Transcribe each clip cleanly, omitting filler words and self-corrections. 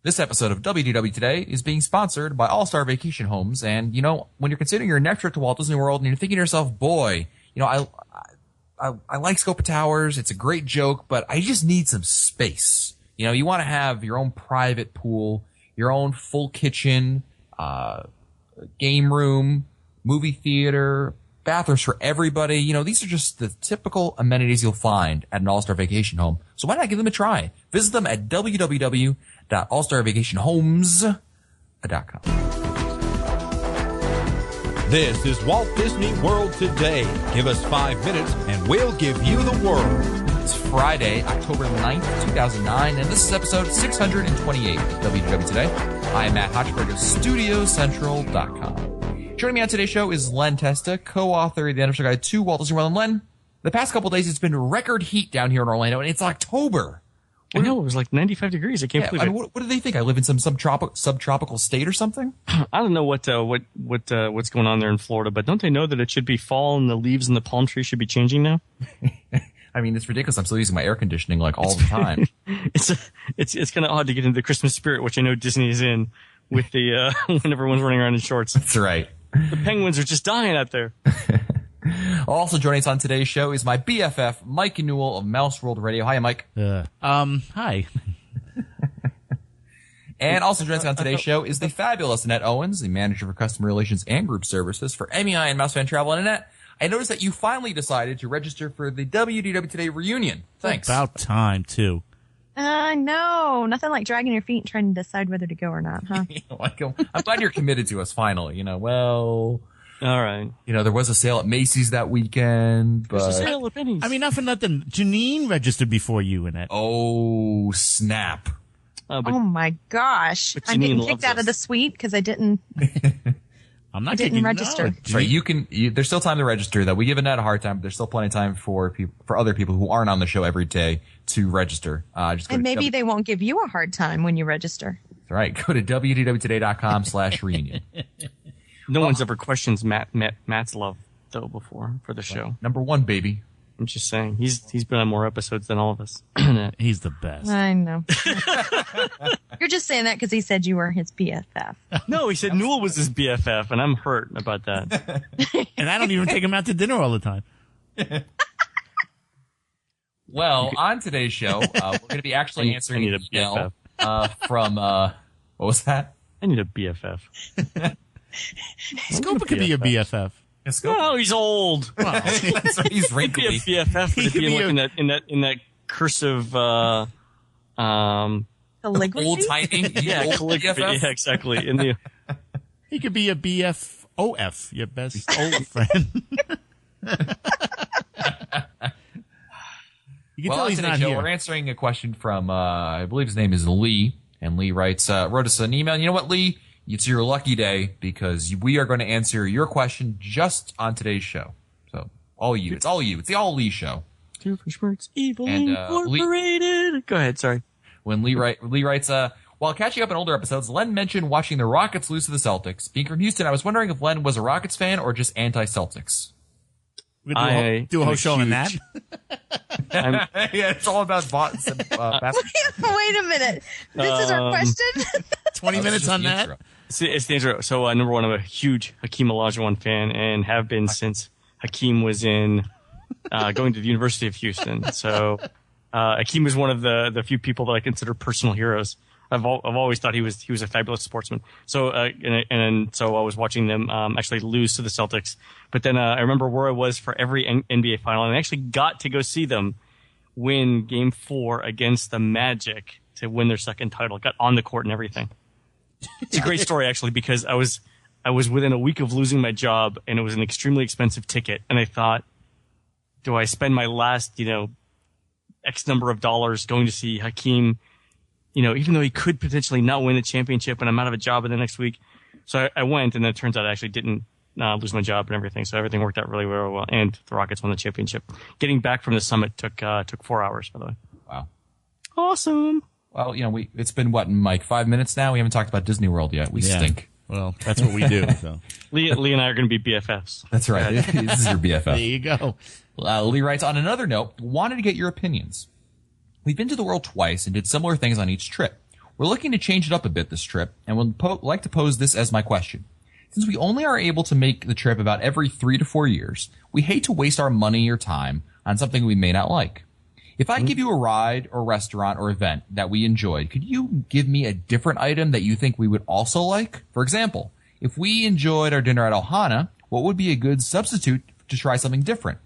This episode of WDW Today is being sponsored by All-Star Vacation Homes. And, you know, when you're considering your next trip to Walt Disney World and you're thinking to yourself, boy, you know, I like Scopa Towers. It's a great joke, but I just need some space. You know, you want to have your own private pool, your own full kitchen, game room, movie theater, bathrooms for everybody. You know, these are just the typical amenities you'll find at an All-Star Vacation Home. So why not give them a try? Visit them at www.allstarvacationhomes.com. This is Walt Disney World Today. Give us 5 minutes and we'll give you the world. It's Friday, October 9th, 2009, and this is episode 628 of WDW Today. I am Matt Hochberg of StudioCentral.com. Joining me on today's show is Len Testa, co-author of the Unofficial Guide to Walt Disney World. And Len, the past couple of days it's been record heat down here in Orlando, and it's October. I know, it was like 95 degrees. I can't believe it. What do they think? I live in some subtropical state or something? I don't know what's going on there in Florida, but don't they know that it should be fall and the leaves and the palm trees should be changing now? I mean, it's ridiculous. I'm still using my air conditioning like all the time. It's kind of odd to get into the Christmas spirit, which I know Disney is in with the when everyone's running around in shorts. That's right. The penguins are just dying out there. Also joining us on today's show is my BFF, Mike Newell of Mouse World Radio. Hi, Mike. Hi. And also joining us on today's show is the fabulous Annette Owens, the manager for customer relations and group services for MEI and Mouse Fan Travel. And Annette, I noticed that you finally decided to register for the WDW Today reunion. Thanks. About time, too. No, nothing like dragging your feet and trying to decide whether to go or not, huh? I'm glad you're committed to us finally. You know, well, all right. You know, there was a sale at Macy's that weekend, but there's a sale at Penny's. I mean, not for nothing. Janine registered before you, Annette. Oh, snap. Oh my gosh. I'm getting kicked out of the suite because I didn't I'm not didn't register. Right, there's still time to register though. We give Annette a hard time, but there's still plenty of time for other people who aren't on the show every day to register. And maybe they won't give you a hard time when you register. That's right. Go to wdwtoday.com/reunion. No one's ever questioned Matt's love though before for the show. Number one, baby. I'm just saying he's been on more episodes than all of us. He's the best. I know. You're just saying that because he said you were his BFF. No, he said Newell was his BFF, and I'm hurt about that. And I don't even take him out to dinner all the time. Well, on today's show, we're going to be actually answering an email from what was that? I need a BFF. Scopa could be a BFF. Oh, he's old. Wow. That's right, he's wrinkly. He'd be a BFF, but it'd be like in that cursive calligraphy. Old typing. Yeah, calligraphy. Yeah, exactly. He could be a BFOF, your best old friend. You can tell he's not here. We're answering a question from I believe his name is Lee, and Lee wrote us an email. You know what, Lee? It's your lucky day because we are going to answer your question just on today's show. So, all you. It's all you. It's the All Lee show. Two for Schmertz, Evil Incorporated. Go ahead, sorry. When Lee writes, while catching up on older episodes, Len mentioned watching the Rockets lose to the Celtics. Being from Houston, I was wondering if Len was a Rockets fan or just anti-Celtics. We do a whole show on that. Yeah, it's all about bots and basketball. Wait a minute. This is our question? 20 minutes on that? It's the intro. So, number one, I'm a huge Hakeem Olajuwon fan and have been since Hakeem was going to the University of Houston. So, Hakeem is one of the few people that I consider personal heroes. I've always thought he was a fabulous sportsman. So, so I was watching them actually lose to the Celtics. But then I remember where I was for every NBA final, and I actually got to go see them win Game 4 against the Magic to win their second title. Got on the court and everything. It's a great story, actually, because I was within a week of losing my job, and it was an extremely expensive ticket. And I thought, do I spend my last, X number of dollars going to see Hakeem, even though he could potentially not win the championship, and I'm out of a job in the next week? So I went, and then it turns out I actually didn't lose my job and everything. So everything worked out really, really well. And the Rockets won the championship. Getting back from the summit took 4 hours, by the way. Wow. Awesome. Well, it's been Mike, 5 minutes now? We haven't talked about Disney World yet. We stink. Well, that's what we do. So. Lee and I are going to be BFFs. That's right. This is your BFF. There you go. Lee writes, on another note, wanted to get your opinions. We've been to the world twice and did similar things on each trip. We're looking to change it up a bit this trip, and would like to pose this as my question. Since we only are able to make the trip about every 3 to 4 years, we hate to waste our money or time on something we may not like. If I give you a ride or restaurant or event that we enjoyed, could you give me a different item that you think we would also like? For example, if we enjoyed our dinner at Ohana, what would be a good substitute to try something different?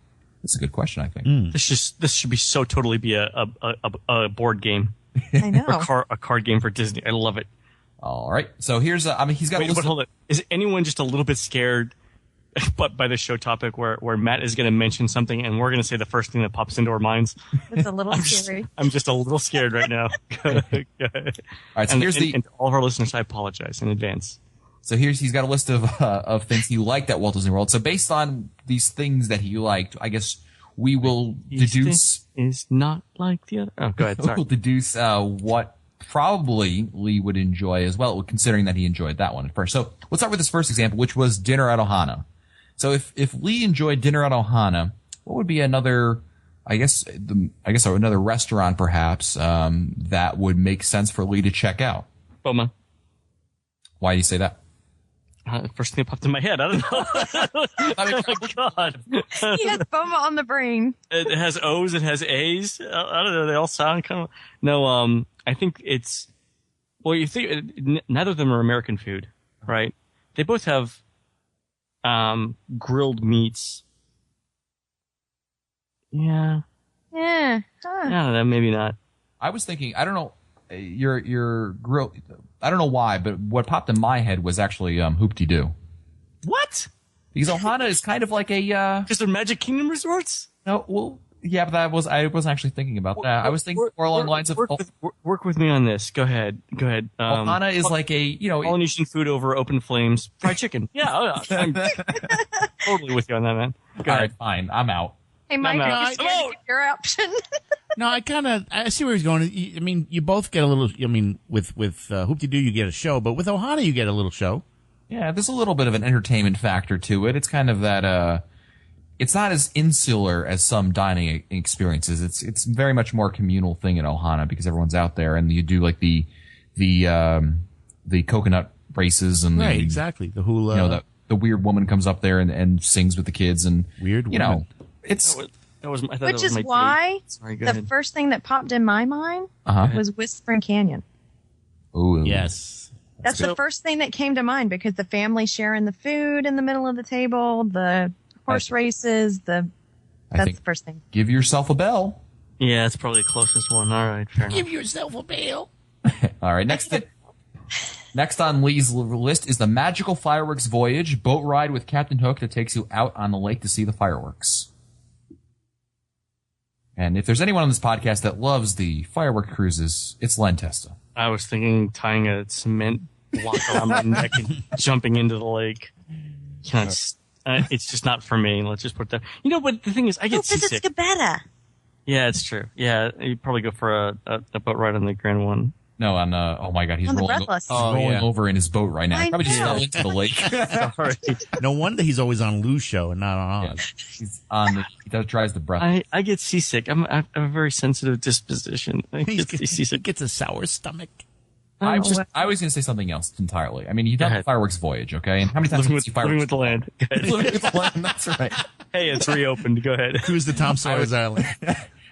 That's a good question, I think. This should be so totally be a board game. I know. A card game for Disney. I love it. All right. So here's he's got a Wait, list but hold on. Is anyone just a little bit scared but by the show topic where Matt is going to mention something and we're going to say the first thing that pops into our minds? It's a little scary. I'm just a little scared right now. All right. So here's and to all of our listeners, I apologize in advance. So he's got a list of things he liked at Walt Disney World. So based on these things that he liked, I guess we will deduce is not like the other. Oh, go ahead. Sorry. We'll deduce what probably Lee would enjoy as well, considering that he enjoyed that one at first. So let's start with this first example, which was dinner at Ohana. So if Lee enjoyed dinner at Ohana, what would be another? I guess another restaurant perhaps that would make sense for Lee to check out. Boma. Why do you say that? First thing that popped in my head. I don't know. Oh my god. He has Boma on the brain. It has O's. It has A's. I don't know. They all sound kind of. No. I think it's. Well, you think neither of them are American food, right? They both have grilled meats. Yeah. Yeah. I don't know. Maybe not. I was thinking. I don't know. Your grill. I don't know why, but what popped in my head was actually Hoop-Dee-Doo. What? Because Ohana is kind of like a Because they're Magic Kingdom resorts. No, well, yeah, but I wasn't actually thinking about that. I was thinking more along the lines of work with me on this. Go ahead. Ohana is like a Polynesian food over open flames, fried chicken. Yeah, I'm totally with you on that, man. Go all ahead. right, fine, I'm out. Hey, Mike, I'm are you out. scared to give your option? No, I see where he's going. I mean, you both get a little. I mean, with Hoop-Dee-Doo, you get a show, but with Ohana, you get a little show. Yeah, there's a little bit of an entertainment factor to it. It's kind of that. It's not as insular as some dining experiences. It's very much more communal thing at Ohana because everyone's out there, and you do like the coconut races and Right, exactly. The hula. The weird woman comes up there and sings with the kids and Weird you know woman. it's I thought Which that was is my why date. Sorry, go the ahead. first thing that popped in my mind uh-huh. was Whispering Canyon. Ooh. Yes. That's the first thing that came to mind because the family sharing the food in the middle of the table, the horse races, that's think- the first thing. Give yourself a bell. Yeah, it's probably the closest one. All right, fair enough. Give yourself a bail. All right, next on Lee's list is the Magical Fireworks Voyage boat ride with Captain Hook that takes you out on the lake to see the fireworks. And if there's anyone on this podcast that loves the firework cruises, it's Len Testa. I was thinking tying a cement block around my neck and jumping into the lake. You know, it's just not for me. Let's just put that. You know, but the thing is, I get Visit seasick. Scabetta. Yeah, it's true. Yeah, you'd probably go for a boat ride on the Grand One. No, on oh my God, he's On the rolling, Breathless. rolling over in his boat right now. I He probably just know. fell into the lake. Sorry. No wonder he's always on Lou's show and not on Yeah, ours. he's on. He tries the breath. I get seasick. I have a very sensitive disposition. I He get seasick. gets a sour stomach. I was going to say something else entirely. I mean, you Go done the ahead. fireworks voyage, okay? And how many times Living have you with, seen fireworks? living with the land. Go ahead. Living with the land. That's right. Hey, it's reopened. Go ahead. Cruise to Tom Sawyer's Island.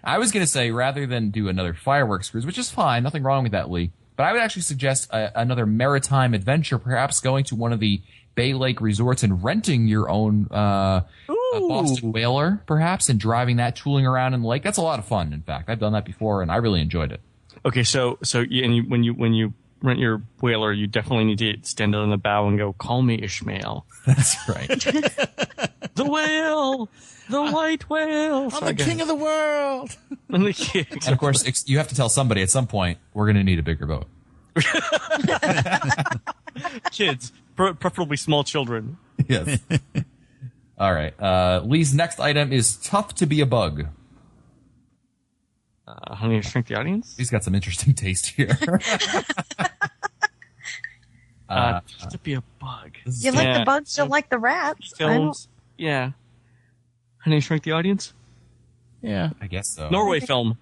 I was going to say, rather than do another fireworks cruise, which is fine, nothing wrong with that, Lee, but I would actually suggest another maritime adventure, perhaps going to one of the Bay Lake resorts and renting your own Boston Whaler, perhaps, and driving that, tooling around in the lake. That's a lot of fun, in fact. I've done that before, and I really enjoyed it. Okay, when you rent your whaler, you definitely need to stand out on the bow and go, "Call me Ishmael." That's right. The whale, the white whale. I'm the king of the world. I'm the king. And, of course, you have to tell somebody at some point, we're going to need a bigger boat. Kids, preferably small children. Yes. All right. Lee's next item is Tough to be a Bug. Honey, I Shrink the Audience. He's got some interesting taste here. To be a bug. You like the bugs, you like the rats. I don't- Films. Yeah. Honey, I Shrink the Audience. Yeah. I guess so. Norway film.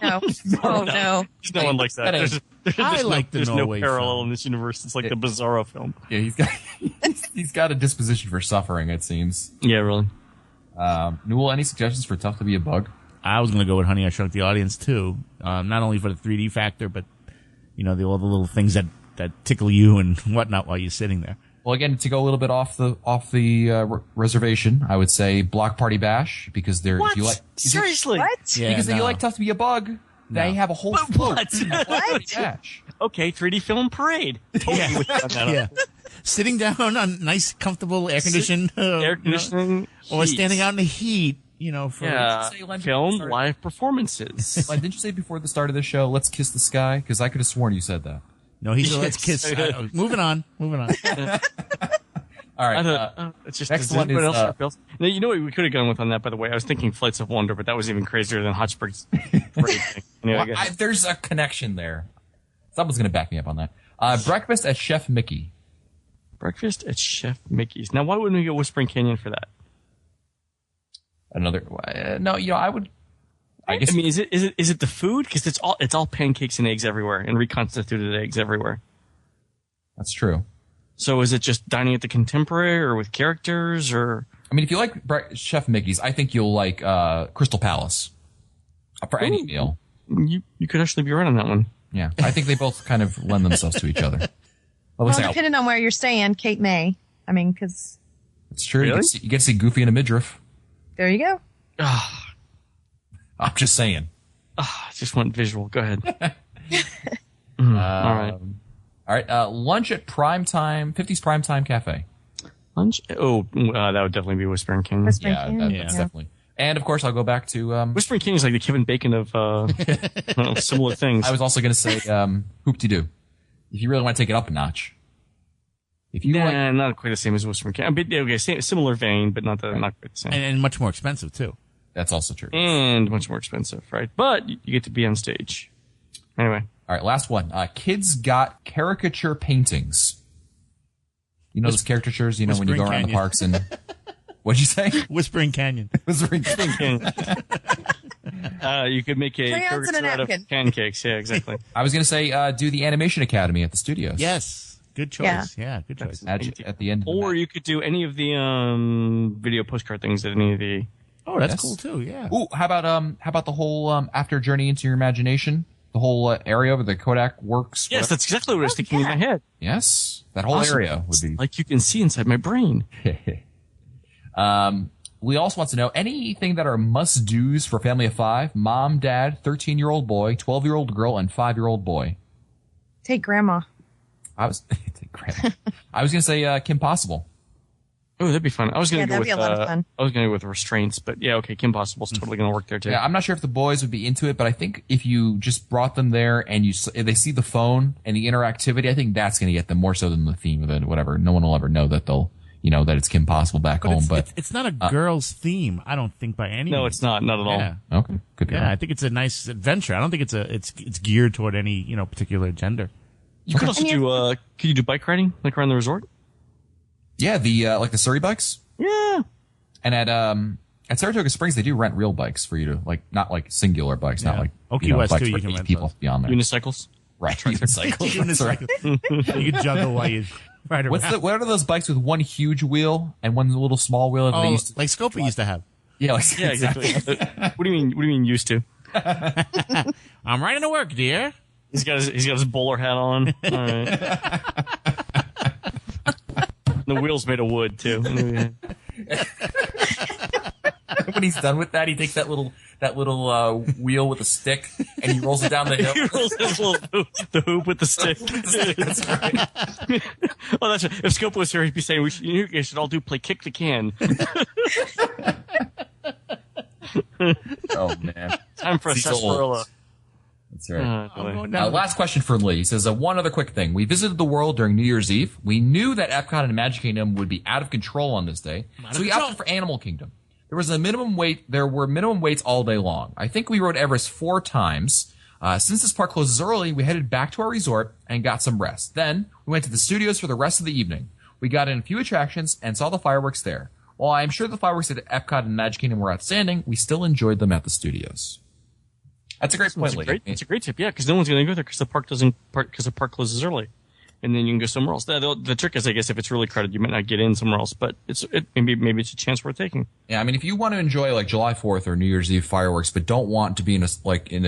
No. Oh no. No one likes that. I like the there's Norway no parallel film. in this universe. It's like the Bizarro film. Yeah, he's got a disposition for suffering, it seems. Yeah, really. Newell, any suggestions for Tough to Be a Bug? I was going to go with Honey, I Shrunk the Audience too. Not only for the 3D factor, but all the little things that tickle you and whatnot while you're sitting there. Well, again, to go a little bit off the reservation, I would say Block Party Bash because they're What? if you like Seriously? What? Yeah, because if you no. like Tough to Be a Bug, they have a whole What? float. What? What? Bash. Okay, 3D film parade. Totally with that. Yeah. Sitting down on nice, comfortable air conditioned, Air conditioning. or heat. standing out in the heat, for Yeah, Say, Len, film, sorry. live performances. Like, didn't you say before the start of the show, "Let's kiss the sky"? Because I could have sworn you said that. No, he said, let's kiss. Moving on. All right. I thought, it's just next does one anybody is, else have bills? Now, you know what we could have gone with on that, by the way? I was thinking Flights of Wonder, but that was even crazier than Hot Springs Parade thing. Anyway, go ahead. There's a connection there. Someone's going to back me up on that. Breakfast at Chef Mickey. Breakfast at Chef Mickey's. Now, why wouldn't we go Whispering Canyon for that? Another. No, I would. I guess. I mean, is it the food? Because it's all pancakes and eggs everywhere, and reconstituted eggs everywhere. That's true. So is it just dining at the Contemporary, or with characters, or? I mean, if you like Chef Mickey's, I think you'll like Crystal Palace for any Ooh. meal. You could actually be right on that one. Yeah, I think they both kind of lend themselves to each other. Well, depending on where you're staying, Cape May. I mean, because it's true. Really? You get to see Goofy in a midriff. there you go. I'm just saying. I just want visual. Go ahead. All right. All right. Lunch at Primetime, 50s Primetime Cafe. Lunch? Oh, that would definitely be Whispering Canyon. Whispering Yeah, Canyon. that's definitely. And of course, I'll go back to. Whispering Canyon is like the Kevin Bacon of similar things. I was also going to say Hoop-de-Doo. If you really want to take it up a notch. If you like, not quite the same as Whispering Canyon. But, okay, similar vein, but not quite the same. and much more expensive too. that's also true. And much more expensive, right? But you get to be on stage. Anyway. All right, last one. Kids got caricature paintings. You know those caricatures, when you Whispering go around the Canyon. parks and. What'd you say? Whispering Canyon. Whispering Canyon. You could make a Crayons and a caricature out of napkin. pancakes. Yeah, exactly. I was going to say do the Animation Academy at the studios. Yes. Good choice. Yeah, good choice. At the end. Of the Or match. you could do any of the video postcard things at any of the. Oh, that's Yes. cool too. Yeah. Ooh, how about the whole after Journey into Your Imagination, the whole area where the Kodak works. Yes, whatever. that's exactly what I was thinking in my head. Yes, that whole Awesome. area would be. Like you can see inside my brain. We also want to know anything that are must-dos for a family of 5: mom, dad, 13-year-old boy, 12-year-old girl, and 5-year-old boy. Take grandma. I was going to say Kim Possible. Oh, that'd be fun. I was going to Yeah, go that'd with be a lot of fun. I was going to go with restraints, but yeah, okay, Kim Possible's totally going to work there too. Yeah, I'm not sure if the boys would be into it, but I think if you just brought them there and if they see the phone and the interactivity, I think that's going to get them more so than the theme of it. Whatever, no one will ever know that that it's Kim Possible back home. But it's not a girl's theme, I don't think, by any No, means. it's not at all. Yeah. okay, good. Yeah, I think it's a nice adventure. I don't think it's geared toward any particular gender. You could also do could you do bike riding like around the resort? Yeah, the like the Surrey bikes, Yeah. and at Saratoga Springs they do rent real bikes for you to not like singular bikes, not Yeah. like Oki West, bikes too, for you can 8 rent people those. beyond there. Unicycles. Right, unicycles. That's right. You can juggle while you ride around. What are those bikes with one huge wheel and one little small wheel? That they used to, like Scopa used to have. yeah, like, Yeah, exactly. What do you mean used to? I'm riding to work, dear. He's got his bowler hat on. All right. The wheel's made of wood too. When he's done with that, he takes that little wheel with a stick and he rolls it down the hill. He rolls his the hoop with the stick. That's right. Oh, that's right. If Scopa was here, he'd be saying you guys should all play kick the can. Oh man, Time for a He's old. sarsaparilla. that's right. I'm going down. Last question for Lee. He says, one other quick thing. We visited the world during New Year's Eve. We knew that Epcot and Magic Kingdom would be out of control on this day, so we opted for Animal Kingdom. There were minimum waits all day long. I think we rode Everest 4 times. Since this park closes early, we headed back to our resort and got some rest. Then we went to the studios for the rest of the evening. We got in a few attractions and saw the fireworks there. While I'm sure the fireworks at Epcot and Magic Kingdom were outstanding, we still enjoyed them at the studios. That's a great point, Lee. It's a great tip, yeah, because no one's going to go there because the park closes early, and then you can go somewhere else. The trick is, I guess, if it's really crowded, you might not get in somewhere else, but maybe it's a chance worth taking. Yeah, I mean, if you want to enjoy like July 4th or New Year's Eve fireworks, but don't want to be in a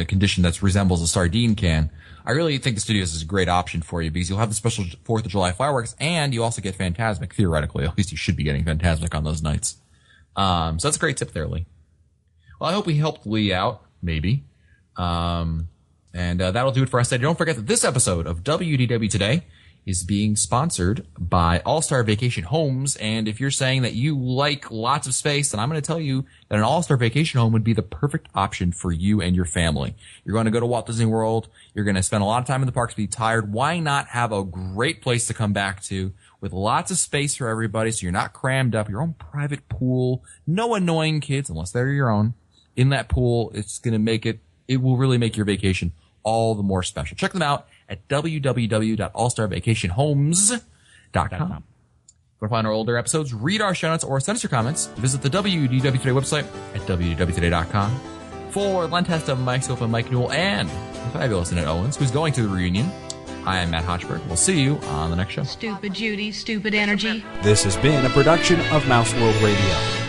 condition that resembles a sardine can, I really think the Studios is a great option for you because you'll have the special 4th of July fireworks, and you also get Fantasmic theoretically. At least you should be getting Fantasmic on those nights. So that's a great tip there, Lee. Well, I hope we helped Lee out, maybe. And that'll do it for us today. Don't forget that this episode of WDW Today is being sponsored by All-Star Vacation Homes. And if you're saying that you like lots of space, then I'm going to tell you that an All-Star Vacation Home would be the perfect option for you and your family. You're going to go to Walt Disney World. You're going to spend a lot of time in the parks, be tired. Why not have a great place to come back to with lots of space for everybody so you're not crammed up, your own private pool, no annoying kids unless they're your own in that pool. It's going to make it will really make your vacation all the more special. Check them out at www.allstarvacationhomes.com. Want to find our older episodes, read our show notes, or send us your comments, visit the WDW Today website at www.today.com. For Len Testa, Mike Silva, Mike Newell, and the fabulous Annette Owens, who's going to the reunion, I am Matt Hochberg. We'll see you on the next show. Stupid Judy, stupid energy. This has been a production of Mouse World Radio.